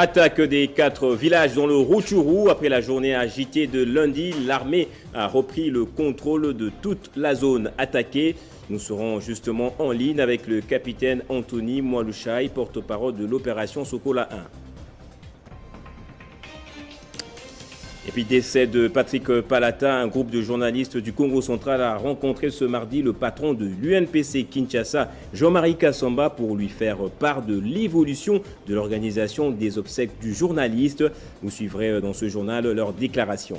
Attaque des 4 villages dans le Rutshuru. Après la journée agitée de lundi, l'armée a repris le contrôle de toute la zone attaquée. Nous serons justement en ligne avec le capitaine Anthony Mwalushai, porte-parole de l'opération Sokola 1. Et puis décès de Patrick Palata, un groupe de journalistes du Congo central a rencontré ce mardi le patron de l'UNPC Kinshasa, Jean-Marie Kassamba, pour lui faire part de l'évolution de l'organisation des obsèques du journaliste. Vous suivrez dans ce journal leur déclaration.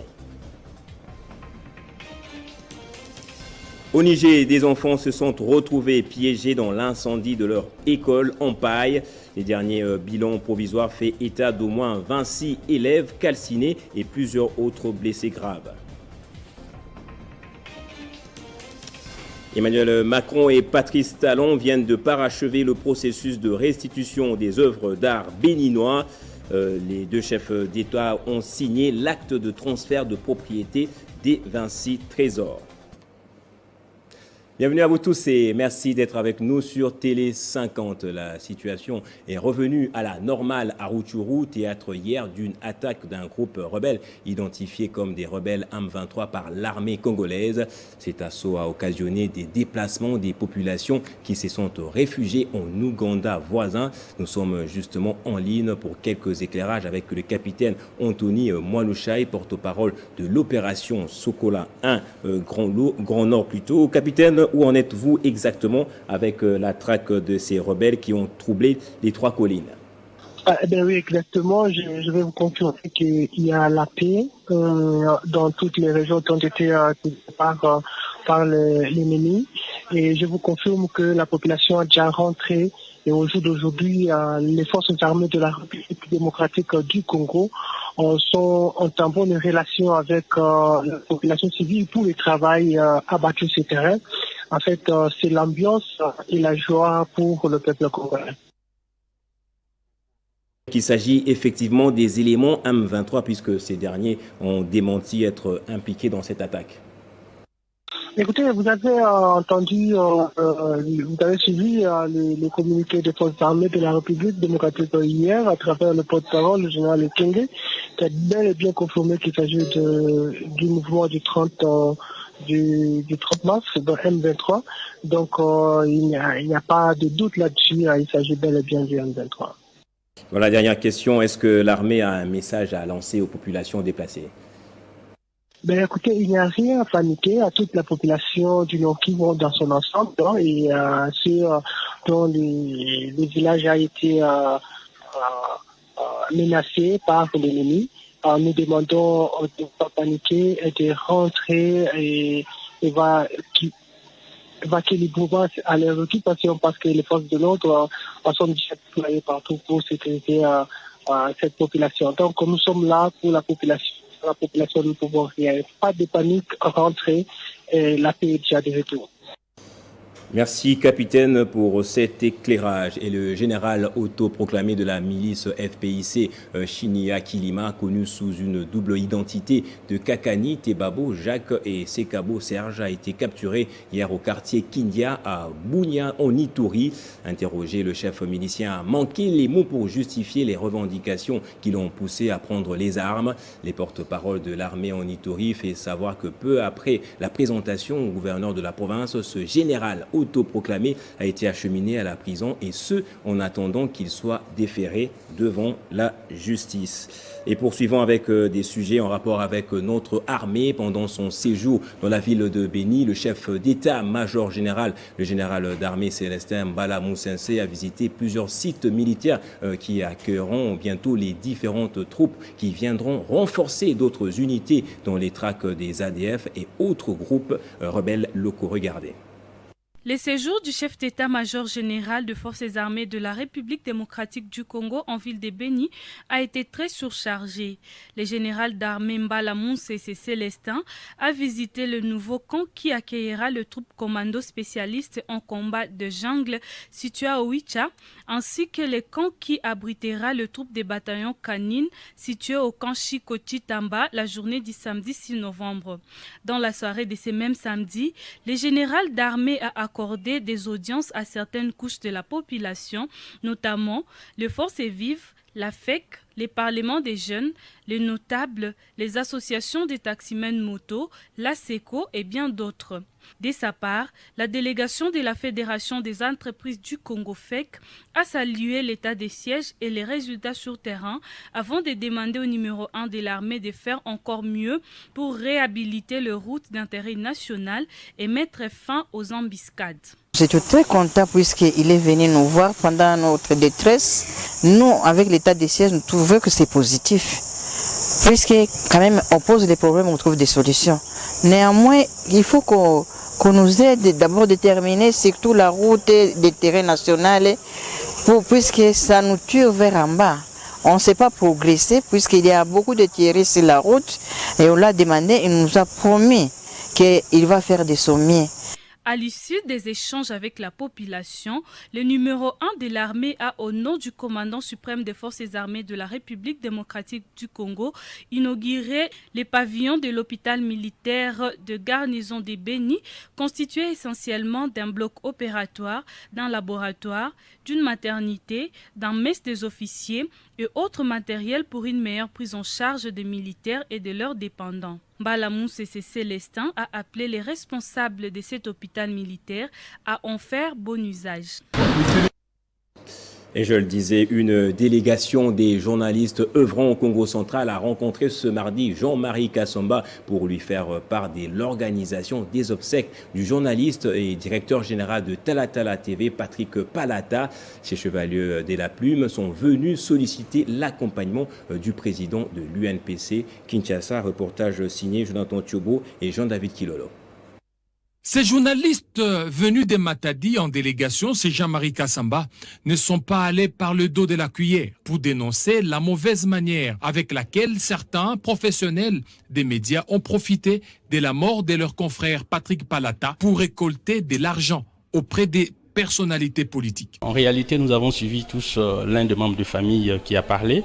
Au Niger, des enfants se sont retrouvés piégés dans l'incendie de leur école en paille. Les derniers bilans provisoires fait état d'au moins 26 élèves calcinés et plusieurs autres blessés graves. Emmanuel Macron et Patrice Talon viennent de parachever le processus de restitution des œuvres d'art béninois. Les deux chefs d'État ont signé l'acte de transfert de propriété des 26 trésors. Bienvenue à vous tous et merci d'être avec nous sur Télé 50. La situation est revenue à la normale à Rutshuru, théâtre hier d'une attaque d'un groupe rebelle identifié comme des rebelles M23 par l'armée congolaise. Cet assaut a occasionné des déplacements des populations qui se sont réfugiées en Ouganda voisin. Nous sommes justement en ligne pour quelques éclairages avec le capitaine Anthony Mwalushai, porte-parole de l'opération Sokola 1 Grand Nord plutôt. Capitaine, où en êtes-vous exactement avec la traque de ces rebelles qui ont troublé les 3 collines? Oui, exactement. Je vais vous confirmer qu'il y a la paix dans toutes les régions qui ont été par l'ennemi. Et je vous confirme que la population a déjà rentré. Et au jour d'aujourd'hui, les forces armées de la République démocratique du Congo sont en bonne relation avec la population civile pour le travail à bâtir ce terrain. En fait, c'est l'ambiance et la joie pour le peuple congolais. Il s'agit effectivement des éléments M23 puisque ces derniers ont démenti être impliqués dans cette attaque. Écoutez, vous avez entendu, vous avez suivi les communiqués des forces armées de la République démocratique hier à travers le porte-parole, le général Ekenge, qui a bel et bien confirmé qu'il s'agit du mouvement du 30 mars de M23. Donc, il n'y a pas de doute là-dessus, il s'agit bel et bien du M23. Voilà, dernière question, est-ce que l'armée a un message à lancer aux populations déplacées? Écoutez, il n'y a rien à paniquer à toute la population du Nord Kivu dans son ensemble, et ceux dont les villages a été menacés par l'ennemi. Nous demandons de ne pas paniquer et de rentrer et vaquer librement à leur occupation parce que les forces de l'ordre sont déjà déployées partout pour sécuriser cette population. Donc nous sommes là pour la population. La population ne pouvons rien. Pas de panique, rentrer et la paix est déjà de retour. Merci capitaine pour cet éclairage. Et le général autoproclamé de la milice FPIC, Chinia Kilima, connu sous une double identité de Kakani Tebabo Jacques et Sekabo Serge, a été capturé hier au quartier Kindia à Bunia en Ituri. Interrogé, le chef milicien a manqué les mots pour justifier les revendications qui l'ont poussé à prendre les armes. Les porte-paroles de l'armée en Ituri fait savoir que peu après la présentation au gouverneur de la province, ce général autoproclamé a été acheminé à la prison et ce en attendant qu'il soit déféré devant la justice. Et poursuivons avec des sujets en rapport avec notre armée. Pendant son séjour dans la ville de Béni, le chef d'état-major général, le général d'armée Célestin Mbala Moussense, a visité plusieurs sites militaires qui accueilleront bientôt les différentes troupes qui viendront renforcer d'autres unités dans les traques des ADF et autres groupes rebelles locaux. Regardez. Le séjour du chef d'état-major général de forces armées de la République démocratique du Congo en ville de Béni a été très surchargé. Le général d'armée Mbala Moussense Célestin a visité le nouveau camp qui accueillera le troupe commando spécialiste en combat de jungle situé à Oicha, ainsi que le camp qui abritera le troupe des bataillons canines situé au camp Chikoti-Tamba la journée du samedi 6 novembre. Dans la soirée de ce même samedi, le général d'armée a accordé des audiences à certaines couches de la population, notamment les forces vives, La FEC, les parlements des jeunes, les notables, les associations des taximens moto, la SECO et bien d'autres. Dès sa part, la délégation de la Fédération des entreprises du Congo FEC a salué l'état des sièges et les résultats sur terrain avant de demander au numéro 1 de l'armée de faire encore mieux pour réhabiliter les routes d'intérêt national et mettre fin aux embuscades. J'étais très content puisqu'il est venu nous voir pendant notre détresse. Nous, avec l'état des sièges, nous trouvons que c'est positif. Puisque quand même, on pose des problèmes, on trouve des solutions. Néanmoins, il faut qu'on nous aide d'abord à déterminer surtout la route des terrains nationaux puisque ça nous tire vers en bas. On ne sait pas progresser puisqu'il y a beaucoup de thierry sur la route et on l'a demandé, il nous a promis qu'il va faire des sommiers. À l'issue des échanges avec la population, le numéro 1 de l'armée a, au nom du commandant suprême des forces armées de la République démocratique du Congo, inauguré les pavillons de l'hôpital militaire de garnison de Béni, constitué essentiellement d'un bloc opératoire, d'un laboratoire, d'une maternité, d'un mess des officiers et autres matériels pour une meilleure prise en charge des militaires et de leurs dépendants. Mbala Moussese Célestin a appelé les responsables de cet hôpital militaire à en faire bon usage. Et je le disais, une délégation des journalistes œuvrant au Congo central a rencontré ce mardi Jean-Marie Kassamba pour lui faire part de l'organisation des obsèques du journaliste et directeur général de Talatala TV, Patrick Palata. Ces chevaliers de la plume sont venus solliciter l'accompagnement du président de l'UNPC Kinshasa. Reportage signé Jonathan Thiobo et Jean-David Kilolo. Ces journalistes venus de Matadi en délégation, c'est Jean-Marie Kassamba, ne sont pas allés par le dos de la cuillère pour dénoncer la mauvaise manière avec laquelle certains professionnels des médias ont profité de la mort de leur confrère Patrick Palata pour récolter de l'argent auprès des personnalités politiques. En réalité, nous avons suivi tous l'un des membres de famille qui a parlé.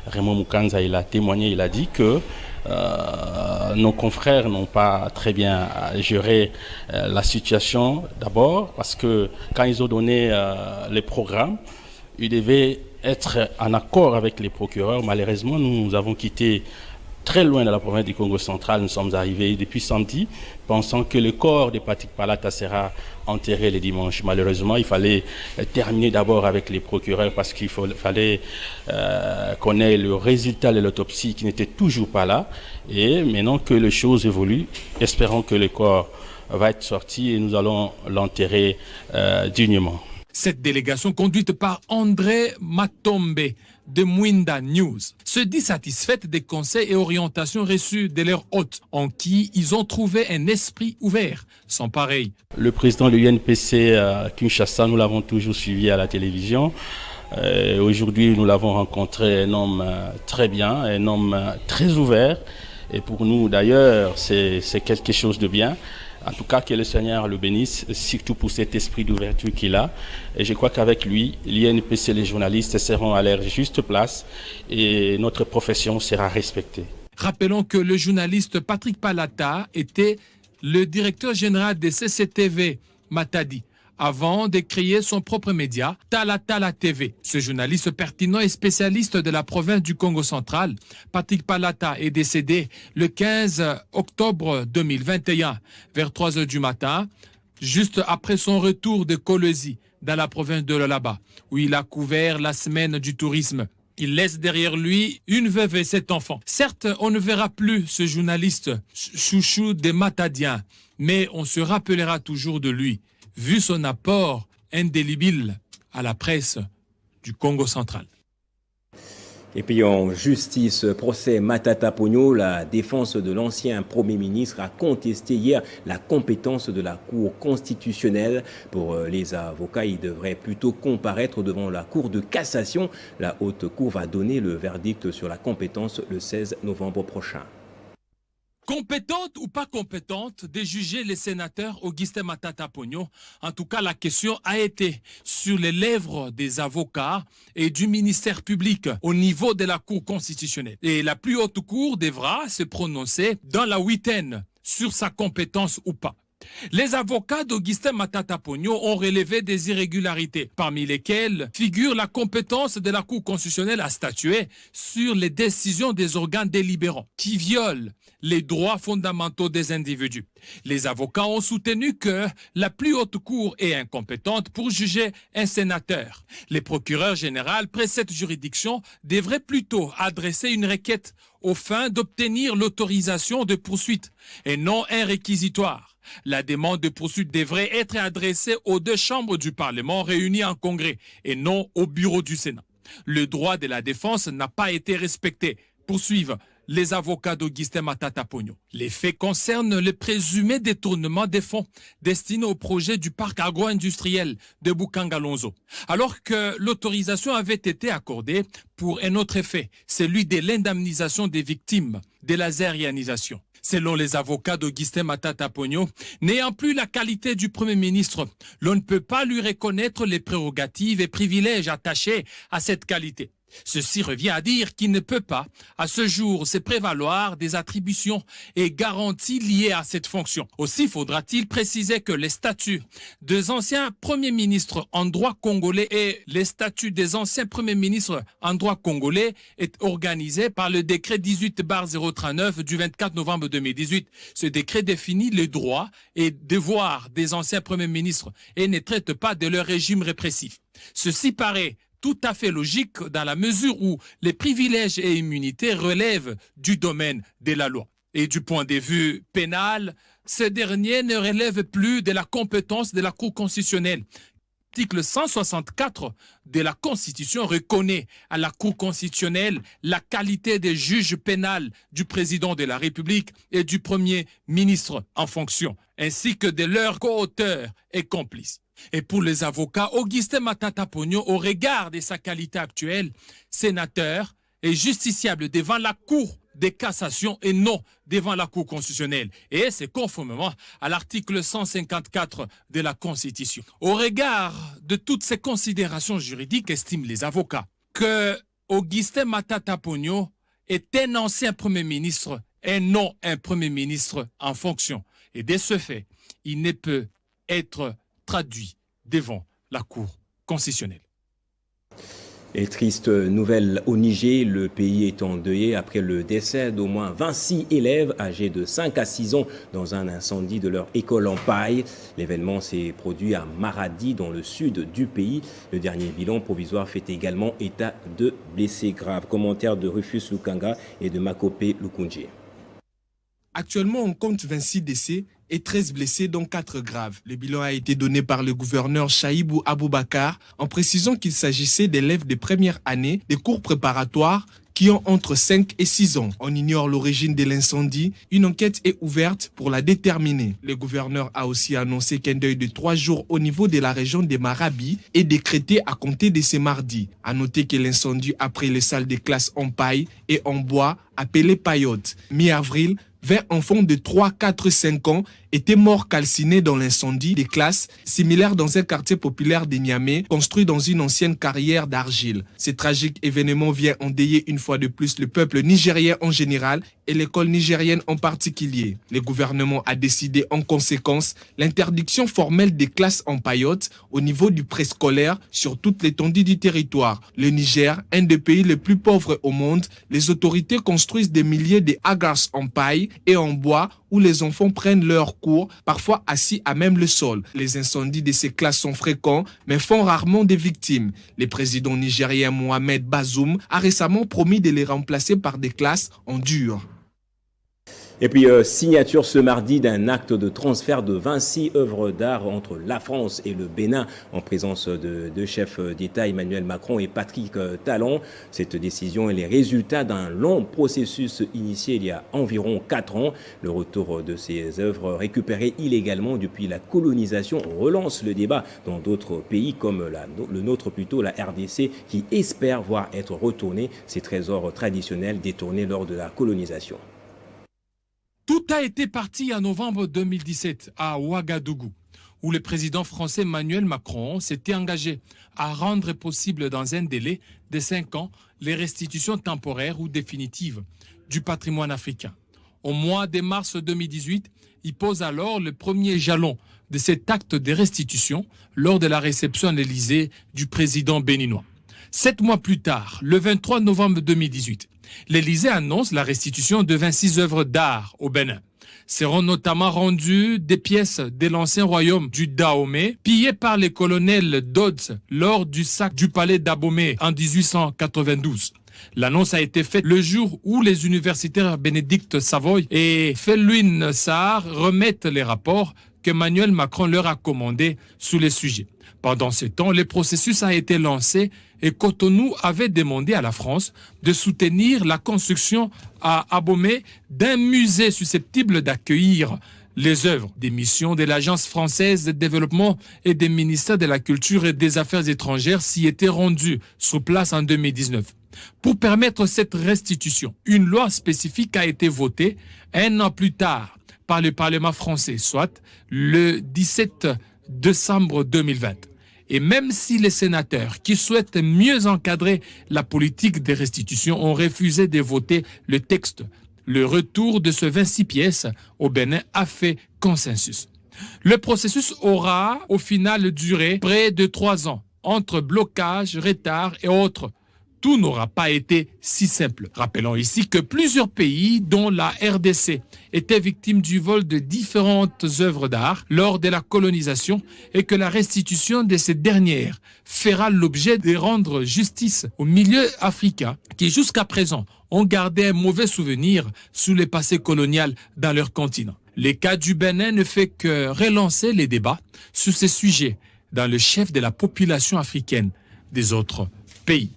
Raymond Mukanza, il a témoigné, il a dit que nos confrères n'ont pas très bien géré la situation d'abord parce que quand ils ont donné les programmes, ils devaient être en accord avec les procureurs. Malheureusement, nous avons quitté très loin de la province du Congo central. Nous sommes arrivés depuis samedi, pensant que le corps de Patrick Palata sera enterré le dimanche. Malheureusement, il fallait terminer d'abord avec les procureurs parce qu'il fallait qu'on ait le résultat de l'autopsie qui n'était toujours pas là. Et maintenant que les choses évoluent, espérons que le corps va être sorti et nous allons l'enterrer dignement. Cette délégation conduite par André Matombe de Mwinda News se dit satisfaite des conseils et orientations reçus de leurs hôtes en qui ils ont trouvé un esprit ouvert sans pareil. Le président de l'UNPC Kinshasa, nous l'avons toujours suivi à la télévision. Aujourd'hui, nous l'avons rencontré, un homme très bien, un homme très ouvert. Et pour nous, d'ailleurs, c'est quelque chose de bien. En tout cas, que le Seigneur le bénisse, surtout pour cet esprit d'ouverture qu'il a. Et je crois qu'avec lui, l'INPC et les journalistes seront à leur juste place et notre profession sera respectée. Rappelons que le journaliste Patrick Palata était le directeur général de CCTV Matadi, avant de créer son propre média, Talatala TV. Ce journaliste pertinent et spécialiste de la province du Congo central, Patrick Palata, est décédé le 15 octobre 2021, vers 3 heures du matin, juste après son retour de Kolwezi, dans la province de Lualaba, où il a couvert la semaine du tourisme. Il laisse derrière lui une veuve et 7 enfants. Certes, on ne verra plus ce journaliste chouchou des Matadiens, mais on se rappellera toujours de lui, vu son apport indélébile à la presse du Congo central. Et puis en justice, procès Matata Ponyo, la défense de l'ancien Premier ministre a contesté hier la compétence de la Cour constitutionnelle. Pour les avocats, il devrait plutôt comparaître devant la Cour de cassation. La Haute Cour va donner le verdict sur la compétence le 16 novembre prochain. Compétente ou pas compétente de juger les sénateurs Augustin Matata Ponyo, en tout cas la question a été sur les lèvres des avocats et du ministère public au niveau de la Cour constitutionnelle. Et la plus haute cour devra se prononcer dans la huitaine sur sa compétence ou pas. Les avocats d'Augustin Matata Ponyo ont relevé des irrégularités, parmi lesquelles figure la compétence de la Cour constitutionnelle à statuer sur les décisions des organes délibérants qui violent les droits fondamentaux des individus. Les avocats ont soutenu que la plus haute cour est incompétente pour juger un sénateur. Les procureurs généraux près cette juridiction devraient plutôt adresser une requête aux fins d'obtenir l'autorisation de poursuite et non un réquisitoire. La demande de poursuite devrait être adressée aux deux chambres du Parlement réunies en congrès et non au bureau du Sénat. Le droit de la défense n'a pas été respecté, poursuivent les avocats d'Augustin Matata Ponyo. Les faits concernent le présumé détournement des fonds destinés au projet du parc agro-industriel de Boukangalonzo, alors que l'autorisation avait été accordée pour un autre effet, celui de l'indemnisation des victimes de la zérianisation. Selon les avocats d'Augustin Matata Ponyo, n'ayant plus la qualité du Premier ministre, l'on ne peut pas lui reconnaître les prérogatives et privilèges attachés à cette qualité. Ceci revient à dire qu'il ne peut pas, à ce jour, se prévaloir des attributions et garanties liées à cette fonction. Aussi faudra-t-il préciser que les statuts des anciens premiers ministres en droit congolais et les statuts des anciens premiers ministres en droit congolais est organisé par le décret 18/039 du 24 novembre 2018. Ce décret définit les droits et devoirs des anciens premiers ministres et ne traite pas de leur régime répressif. Ceci paraît tout à fait logique dans la mesure où les privilèges et immunités relèvent du domaine de la loi. Et du point de vue pénal, ce dernier ne relève plus de la compétence de la Cour constitutionnelle. L'article 164 de la Constitution reconnaît à la Cour constitutionnelle la qualité de juge pénal du président de la République et du Premier ministre en fonction, ainsi que de leurs co-auteurs et complices. Et pour les avocats, Augustin Matata Ponyo, au regard de sa qualité actuelle, sénateur est justiciable devant la Cour de cassation et non devant la Cour constitutionnelle. Et c'est conformément à l'article 154 de la Constitution. Au regard de toutes ces considérations juridiques, estiment les avocats que Augustin Matata Ponyo est un ancien Premier ministre et non un Premier ministre en fonction. Et de ce fait, il ne peut être traduit devant la Cour constitutionnelle. Et triste nouvelle au Niger, le pays est endeuillé après le décès d'au moins 26 élèves âgés de 5 à 6 ans dans un incendie de leur école en paille. L'événement s'est produit à Maradi, dans le sud du pays. Le dernier bilan provisoire fait également état de blessés graves. Commentaire de Rufus Lukanga et de Makope Lukunje. Actuellement, on compte 26 décès et 13 blessés, dont 4 graves. Le bilan a été donné par le gouverneur Chaïbou Aboubakar en précisant qu'il s'agissait d'élèves de première année des cours préparatoires qui ont entre 5 et 6 ans. On ignore l'origine de l'incendie. Une enquête est ouverte pour la déterminer. Le gouverneur a aussi annoncé qu'un deuil de 3 jours au niveau de la région de Marabi est décrété à compter de ce mardi. À noter que l'incendie a pris les salles de classe en paille et en bois appelées paillotes. Mi-avril, 20 enfants de 3, 4, 5 ans étaient morts calcinés dans l'incendie des classes similaires dans un quartier populaire de Niamey, construit dans une ancienne carrière d'argile. Ce tragique événement vient endeuiller une fois de plus le peuple nigérien en général et l'école nigérienne en particulier. Le gouvernement a décidé en conséquence l'interdiction formelle des classes en paillotes au niveau du préscolaire sur toute l'étendue du territoire. Le Niger, un des pays les plus pauvres au monde, les autorités construisent des milliers de hangars en paille et en bois où les enfants prennent leurs cours, parfois assis à même le sol. Les incendies de ces classes sont fréquents, mais font rarement des victimes. Le président nigérien Mohamed Bazoum a récemment promis de les remplacer par des classes en dur. Et puis, signature ce mardi d'un acte de transfert de 26 œuvres d'art entre la France et le Bénin en présence de deux chefs d'État, Emmanuel Macron et Patrick Talon. Cette décision est le résultat d'un long processus initié il y a environ 4 ans. Le retour de ces œuvres récupérées illégalement depuis la colonisation relance le débat dans d'autres pays comme le nôtre, la RDC, qui espère voir être retournés ces trésors traditionnels détournés lors de la colonisation. Tout a été parti en novembre 2017 à Ouagadougou, où le président français Emmanuel Macron s'était engagé à rendre possible dans un délai de 5 ans les restitutions temporaires ou définitives du patrimoine africain. Au mois de mars 2018, il pose alors le premier jalon de cet acte de restitution lors de la réception à l'Élysée du président béninois. 7 mois plus tard, le 23 novembre 2018, l'Élysée annonce la restitution de 26 œuvres d'art au Bénin. Seront notamment rendues des pièces de l'ancien royaume du Dahomey, pillées par les colonels Dodds lors du sac du palais d'Abomey en 1892. L'annonce a été faite le jour où les universitaires Bénédicte Savoy et Felwine Sarr remettent les rapports qu'Emmanuel Macron leur a commandés sur les sujets. Pendant ce temps, le processus a été lancé et Cotonou avait demandé à la France de soutenir la construction à Abomey d'un musée susceptible d'accueillir les œuvres. Des missions de l'Agence française de développement et des ministères de la Culture et des Affaires étrangères s'y étaient rendus sur place en 2019. Pour permettre cette restitution, une loi spécifique a été votée 1 an plus tard par le Parlement français, soit le 17 décembre 2020. Et même si les sénateurs qui souhaitent mieux encadrer la politique des restitutions ont refusé de voter le texte, le retour de ce 26 pièces au Bénin a fait consensus. Le processus aura au final duré près de 3 ans, entre blocage, retard et autres. Tout n'aura pas été si simple. Rappelons ici que plusieurs pays, dont la RDC, étaient victimes du vol de différentes œuvres d'art lors de la colonisation et que la restitution de ces dernières fera l'objet de rendre justice aux milieux africains qui, jusqu'à présent, ont gardé un mauvais souvenir sous le passé colonial dans leur continent. Le cas du Bénin ne fait que relancer les débats sur ces sujets dans le chef de la population africaine des autres pays.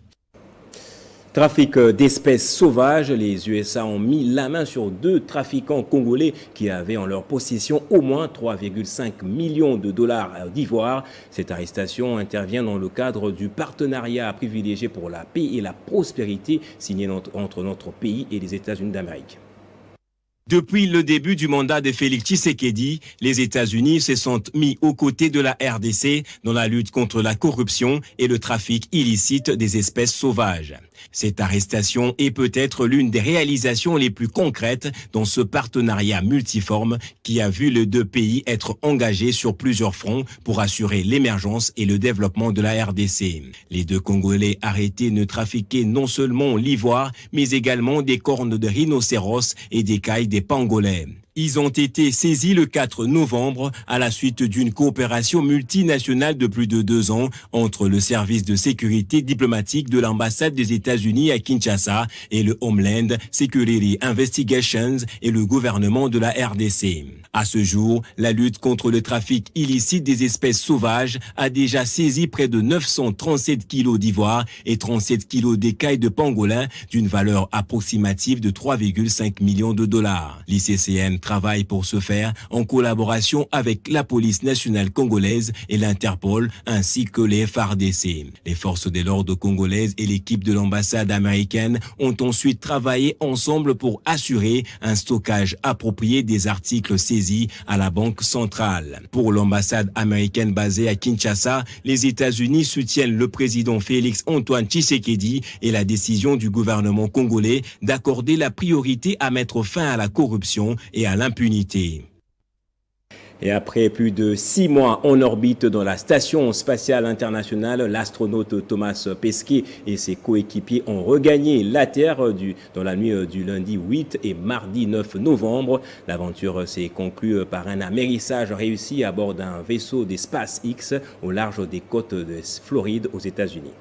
Trafic d'espèces sauvages, les USA ont mis la main sur 2 trafiquants congolais qui avaient en leur possession au moins 3,5 millions de dollars d'ivoire. Cette arrestation intervient dans le cadre du partenariat privilégié pour la paix et la prospérité signé entre notre pays et les États-Unis d'Amérique. Depuis le début du mandat de Félix Tshisekedi, les États-Unis se sont mis aux côtés de la RDC dans la lutte contre la corruption et le trafic illicite des espèces sauvages. Cette arrestation est peut-être l'une des réalisations les plus concrètes dans ce partenariat multiforme qui a vu les 2 pays être engagés sur plusieurs fronts pour assurer l'émergence et le développement de la RDC. Les 2 Congolais arrêtés ne trafiquaient non seulement l'ivoire, mais également des cornes de rhinocéros et des cailles des pangolins. Ils ont été saisis le 4 novembre à la suite d'une coopération multinationale de plus de 2 ans entre le service de sécurité diplomatique de l'ambassade des États-Unis à Kinshasa et le Homeland Security Investigations et le gouvernement de la RDC. À ce jour, la lutte contre le trafic illicite des espèces sauvages a déjà saisi près de 937 kilos d'ivoire et 37 kilos d'écailles de pangolin d'une valeur approximative de 3,5 millions de dollars. L'ICCN travaille pour ce faire en collaboration avec la police nationale congolaise et l'Interpol ainsi que les FARDC. Les forces de l'ordre congolaises et l'équipe de l'ambassade américaine ont ensuite travaillé ensemble pour assurer un stockage approprié des articles saisis à la Banque centrale. Pour l'ambassade américaine basée à Kinshasa, les États-Unis soutiennent le président Félix Antoine Tshisekedi et la décision du gouvernement congolais d'accorder la priorité à mettre fin à la corruption et à l'impunité. Et après plus de 6 mois en orbite dans la station spatiale internationale, l'astronaute Thomas Pesquet et ses coéquipiers ont regagné la Terre dans la nuit du lundi 8 et mardi 9 novembre. L'aventure s'est conclue par un amérissage réussi à bord d'un vaisseau des SpaceX au large des côtes de Floride aux États-Unis.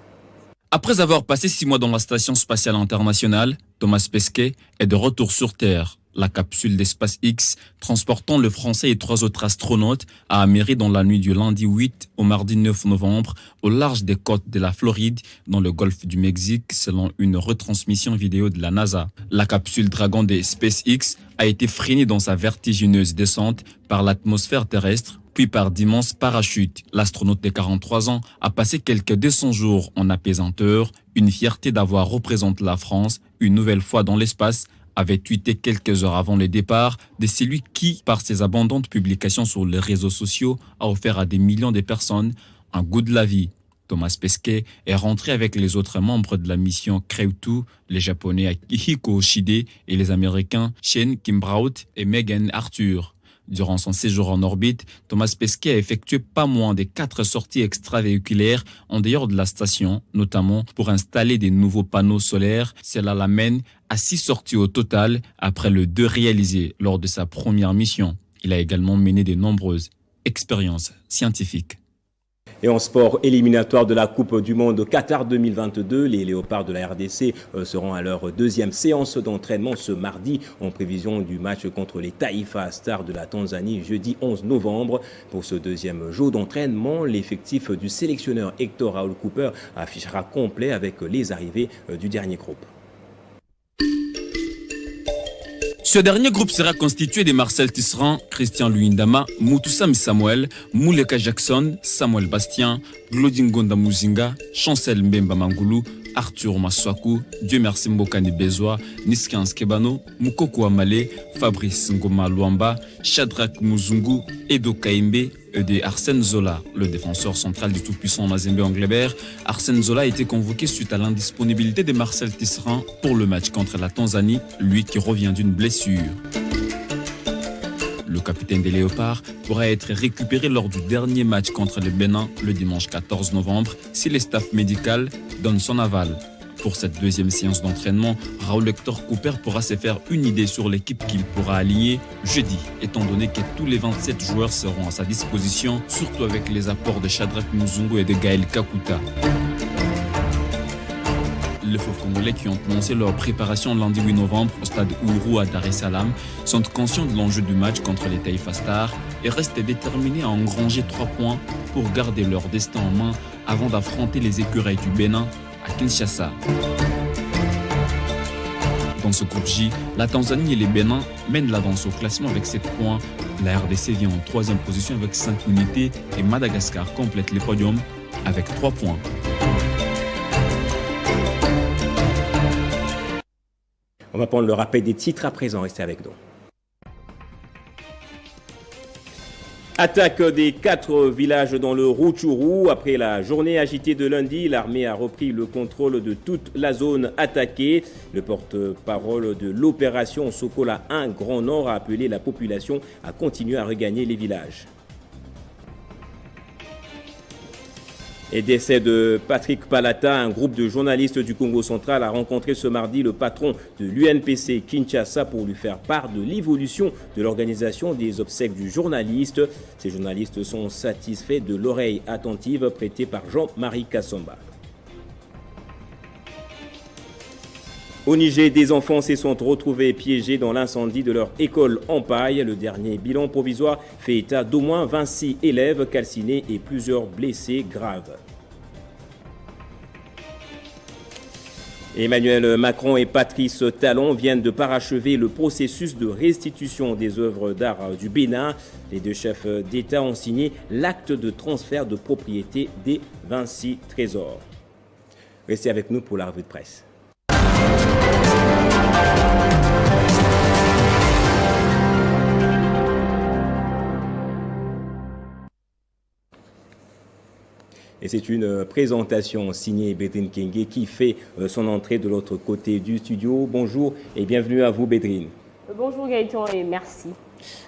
Après avoir passé 6 mois dans la station spatiale internationale, Thomas Pesquet est de retour sur Terre. La capsule de SpaceX, transportant le Français et 3 autres astronautes, a améri dans la nuit du lundi 8 au mardi 9 novembre au large des côtes de la Floride, dans le golfe du Mexique, selon une retransmission vidéo de la NASA. La capsule Dragon de SpaceX a été freinée dans sa vertigineuse descente par l'atmosphère terrestre, puis par d'immenses parachutes. L'astronaute de 43 ans a passé quelques 200 jours en apaisanteur, une fierté d'avoir représenté la France une nouvelle fois dans l'espace, avait tweeté quelques heures avant le départ de celui qui, par ses abondantes publications sur les réseaux sociaux, a offert à des millions de personnes un goût de la vie. Thomas Pesquet est rentré avec les autres membres de la mission Creutu, les Japonais Akihiko Oshide et les Américains Shane Kimbraut et Megan Arthur. Durant son séjour en orbite, Thomas Pesquet a effectué pas moins de 4 sorties extravéhiculaires en dehors de la station, notamment pour installer des nouveaux panneaux solaires. Cela l'amène à 6 sorties au total, après le 2 réalisées lors de sa première mission. Il a également mené de nombreuses expériences scientifiques. Et en sport éliminatoire de la Coupe du Monde Qatar 2022, les Léopards de la RDC seront à leur deuxième séance d'entraînement ce mardi en prévision du match contre les Taifa Stars de la Tanzanie jeudi 11 novembre. Pour ce deuxième jour d'entraînement, l'effectif du sélectionneur Hector Raoul Cooper affichera complet avec les arrivées du dernier groupe. Ce dernier groupe sera constitué de Marcel Tisserand, Christian Luindama, Moutoussam Samuel, Mouleka Jackson, Samuel Bastien, Glodingonda Muzinga, Chancel Mbemba Mangoulou, Arthur Maswaku, Dieu merci Mbokani Bezoa, Niskan Skebano, Mukoko Amale, Fabrice Ngoma Luamba, Shadrach Muzungu, Edo Kaimbe et de Arsène Zola, le défenseur central du tout-puissant Mazembe Anglebert. Arsène Zola a été convoqué suite à l'indisponibilité de Marcel Tisserand pour le match contre la Tanzanie, lui qui revient d'une blessure. Le capitaine des Léopards pourra être récupéré lors du dernier match contre le Bénin le dimanche 14 novembre si le staff médical donne son aval. Pour cette deuxième séance d'entraînement, Raoul Hector Cooper pourra se faire une idée sur l'équipe qu'il pourra aligner jeudi, étant donné que tous les 27 joueurs seront à sa disposition, surtout avec les apports de Shadrach Muzungu et de Gaël Kakuta. Les faux Congolais qui ont commencé leur préparation lundi 8 novembre au stade Uhuru à Dar es Salaam sont conscients de l'enjeu du match contre les Taifa Stars et restent déterminés à engranger 3 points pour garder leur destin en main avant d'affronter les écureuils du Bénin à Kinshasa. Dans ce groupe J, la Tanzanie et les Bénin mènent l'avance au classement avec 7 points. La RDC vient en 3e position avec 5 unités et Madagascar complète les podiums avec 3 points. On va prendre le rappel des titres à présent. Restez avec nous. Attaque des 4 villages dans le Rutshuru. Après la journée agitée de lundi, l'armée a repris le contrôle de toute la zone attaquée. Le porte-parole de l'opération Sokola 1 Grand Nord a appelé la population à continuer à regagner les villages. Et décès de Patrick Palata, un groupe de journalistes du Congo central a rencontré ce mardi le patron de l'UNPC Kinshasa pour lui faire part de l'évolution de l'organisation des obsèques du journaliste. Ces journalistes sont satisfaits de l'oreille attentive prêtée par Jean-Marie Kassomba. Au Niger, des enfants se sont retrouvés piégés dans l'incendie de leur école en paille. Le dernier bilan provisoire fait état d'au moins 26 élèves calcinés et plusieurs blessés graves. Emmanuel Macron et Patrice Talon viennent de parachever le processus de restitution des œuvres d'art du Bénin. Les 2 chefs d'État ont signé l'acte de transfert de propriété des 26 trésors. Restez avec nous pour la revue de presse. Et c'est une présentation signée Bédrine Kenge qui fait son entrée de l'autre côté du studio. Bonjour et bienvenue à vous Bédrine. Bonjour Gaëtan et merci.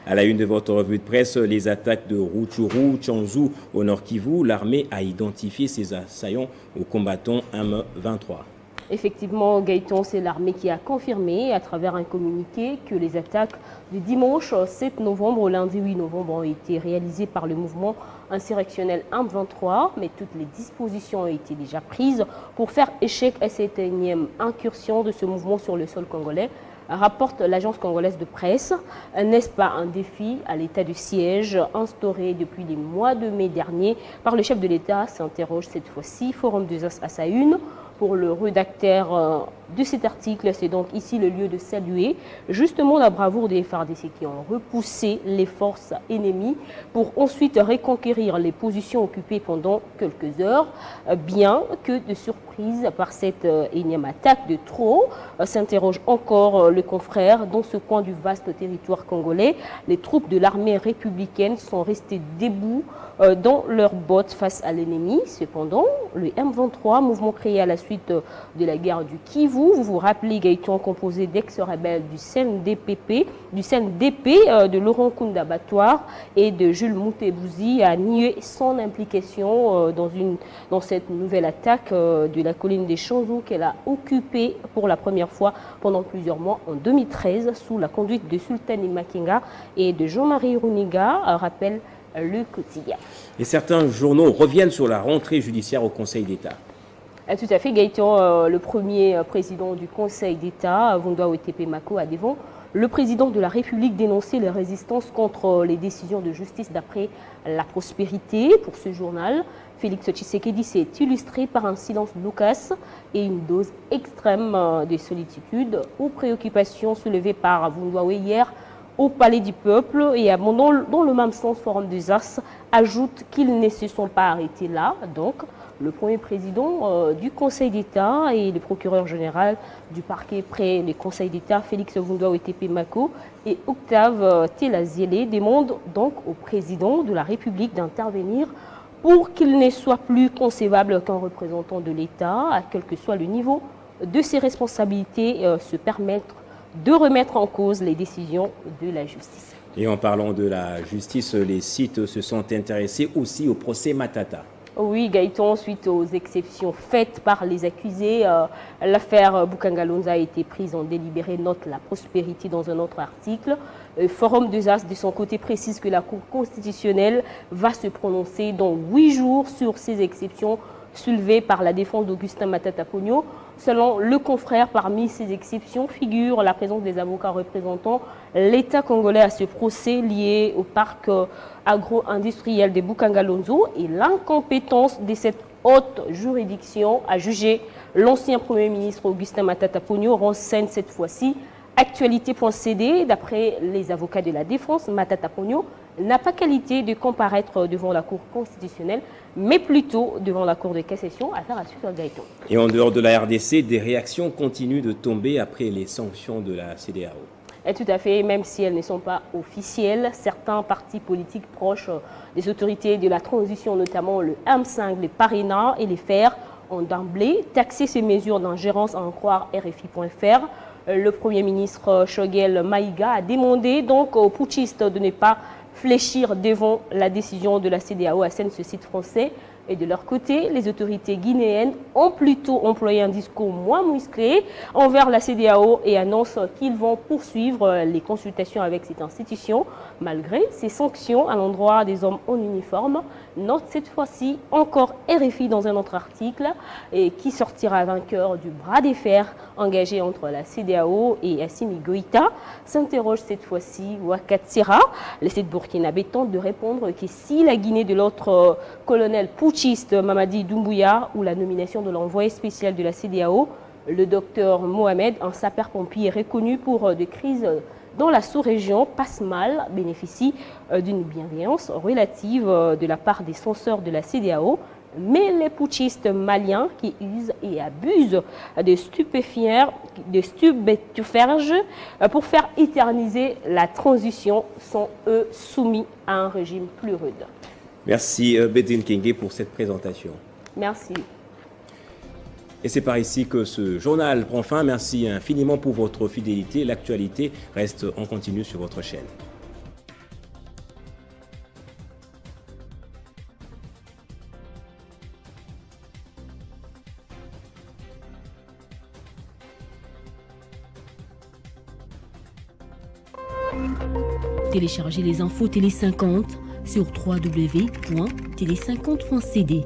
À la une de votre revue de presse, les attaques de Rutshuru, Tchanzu au Nord Kivu, l'armée a identifié ses assaillants aux combattants M23. Effectivement, Gaëtan, c'est l'armée qui a confirmé à travers un communiqué que les attaques du dimanche 7 novembre au lundi 8 novembre ont été réalisées par le mouvement insurrectionnel M23, mais toutes les dispositions ont été déjà prises pour faire échec à cette énième incursion de ce mouvement sur le sol congolais, rapporte l'agence congolaise de presse. N'est-ce pas un défi à l'état de siège instauré depuis les mois de mai dernier par le chef de l'État, s'interroge cette fois-ci Forum des As à sa une. pour le rédacteur de cet article. C'est donc ici le lieu de saluer justement la bravoure des FARDC qui ont repoussé les forces ennemies pour ensuite reconquérir les positions occupées pendant quelques heures. Bien que de surprise par cette énième attaque de trop, s'interroge encore le confrère. Dans ce coin du vaste territoire congolais, les troupes de l'armée républicaine sont restées debout dans leurs bottes face à l'ennemi. Cependant, le M23, mouvement créé à la suite de la guerre du Kivu, vous vous rappelez Gaëtan, composé d'ex-rebelles du CNDP de Laurent Kunda Batoire et de Jules Moutebouzi, a nié son implication dans cette nouvelle attaque de la colline des Chanzou qu'elle a occupée pour la première fois pendant plusieurs mois en 2013 sous la conduite de Sultani Makenga et de Jean-Marie Runiga, rappelle le quotidien. Et certains journaux reviennent sur la rentrée judiciaire au Conseil d'État. Tout à fait, Gaëtan, le premier président du Conseil d'État, Vundwa Wetepe Mako, a devant le président de la République dénoncé les résistances contre les décisions de justice d'après la prospérité. Pour ce journal, Félix Tshisekedi s'est illustré par un silence loquace et une dose extrême de solitude aux préoccupations soulevées par Vundwa hier au Palais du Peuple, et dans le même sens, Forum des As ajoute qu'ils ne se sont pas arrêtés là. Donc, le premier président du Conseil d'État et le procureur général du parquet près le Conseil d'État, Félix Vundwa Wetepe Mako et Octave Telaziele, demandent donc au président de la République d'intervenir pour qu'il ne soit plus concevable qu'un représentant de l'État, à quel que soit le niveau de ses responsabilités, se permettre de remettre en cause les décisions de la justice. Et en parlant de la justice, les sites se sont intéressés aussi au procès Matata. Oui, Gaëtan, suite aux exceptions faites par les accusés, l'affaire Boukangalonza a été prise en délibéré, note la prospérité dans un autre article. Forum des As, de son côté, précise que la Cour constitutionnelle va se prononcer dans 8 jours sur ces exceptions soulevées par la défense d'Augustin Matata Ponyo. Selon le confrère, parmi ces exceptions figure la présence des avocats représentant l'État congolais à ce procès lié au parc agro-industriel de Boukangalonzo et l'incompétence de cette haute juridiction à juger l'ancien Premier ministre Augustin Matata Ponyo. Renseigne cette fois-ci Actualité.cd. D'après les avocats de la défense, Matata Ponyo n'a pas qualité de comparaître devant la Cour constitutionnelle, mais plutôt devant la Cour de cassation. Affaire à suivre, Gaëtan. Et en dehors de la RDC, des réactions continuent de tomber après les sanctions de la CEDEAO. Et tout à fait, même si elles ne sont pas officielles, certains partis politiques proches des autorités de la transition, notamment le M5, le Parina et les FER, ont d'emblée taxé ces mesures d'ingérence, à en croire RFI.fr. Le Premier ministre Choguel Maïga a demandé donc aux putschistes de ne pas fléchir devant la décision de la CEDEAO, assène ce site français. Et de leur côté, les autorités guinéennes ont plutôt employé un discours moins musclé envers la CEDEAO et annoncent qu'ils vont poursuivre les consultations avec cette institution, malgré ces sanctions à l'endroit des hommes en uniforme. Note cette fois-ci encore RFI dans un autre article, et qui sortira vainqueur du bras de fer engagé entre la CEDEAO et Assimi Goïta. S'interroge cette fois-ci Wakatsira. Le site burkinabé tente de répondre que si la Guinée de l'autre colonel putschiste Mamadi Doumbouya ou la nomination de l'envoyé spécial de la CEDEAO, le docteur Mohamed, un sapeur-pompier reconnu pour des crises dans la sous-région, passe mal, bénéficie d'une bienveillance relative de la part des censeurs de la CEDEAO. Mais les putschistes maliens qui usent et abusent de stupéfiants, de stupéfiants pour faire éterniser la transition sont eux soumis à un régime plus rude. Merci Bedine Kenge pour cette présentation. Merci. Et c'est par ici que ce journal prend fin. Merci infiniment pour votre fidélité. L'actualité reste en continu sur votre chaîne. Téléchargez les infos Télé 50 sur www.télé50.cd.